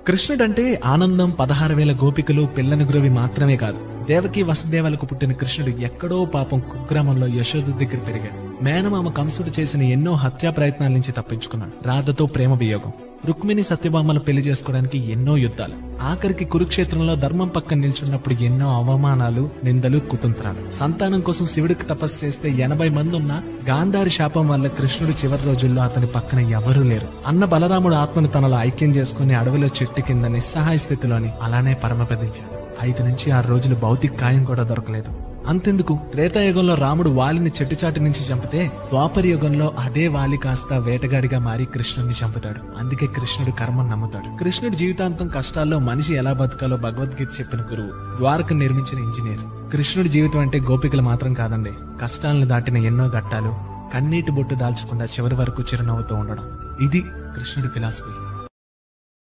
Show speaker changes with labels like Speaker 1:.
Speaker 1: కృష్ణుడంటే ఆనందం, 16,000 గోపికలు, పిల్లని గురవి మాత్రమే కాదు. దేవకి వసుదేవులకు పుట్టిన కృష్ణుడు ఎక్కడో పాపం కుగ్రామంలో యశోద దగ్గర పెరిగాడు. మేనమామ కంసుడు చేసిన ఎన్నో హత్యా ప్రయత్నాల నుంచి తప్పించుకున్నాడు. రాధతో ప్రేమ వియోగం, రుక్మిణి సత్యభామలు పెళ్లి చేసుకోవడానికి ఎన్నో యుద్ధాలు, ఆఖరికి కురుక్షేత్రంలో ధర్మం పక్కన నిల్చున్నప్పుడు ఎన్నో అవమానాలు, నిందలు, కుతంత్రాలు. సంతానం కోసం శివుడికి తపస్సు చేస్తే 80 మంది ఉన్నా గాంధారి శాపం వల్ల కృష్ణుడు చివరి రోజుల్లో అతని పక్కన ఎవరూ లేరు. అన్న బలరాముడు ఆత్మను తనలో ఐక్యం చేసుకుని అడవిలో చెట్టు కింద నిస్సహాయ స్థితిలోని అలానే పరమపదించాడు. 5 నుంచి 6 రోజులు భౌతిక కాయం కూడా దొరకలేదు. అంతెందుకు, త్రేతాయుగంలో రాముడు వాలిని చెట్టుచాటు నుంచి చంపితే ద్వాపర యుగంలో అదే వాలి కాస్త వేటగాడిగా మారి కృష్ణుడిని చంపుతాడు. అందుకే కృష్ణుడు కర్మను నమ్ముతాడు. కృష్ణుడు జీవితాంతం కష్టాల్లో మనిషి ఎలా బతకాలో భగవద్గీత చెప్పిన గురువు, ద్వారకను నిర్మించిన ఇంజనీర్. కృష్ణుడి జీవితం అంటే గోపికలు మాత్రం కాదండి, కష్టాలను దాటిన ఎన్నో ఘట్టాలు, కన్నీటి బొట్టు దాల్చకుండా చివరి వరకు చిరునవ్వుతూ ఉండడం. ఇది కృష్ణుడి ఫిలాసఫీ.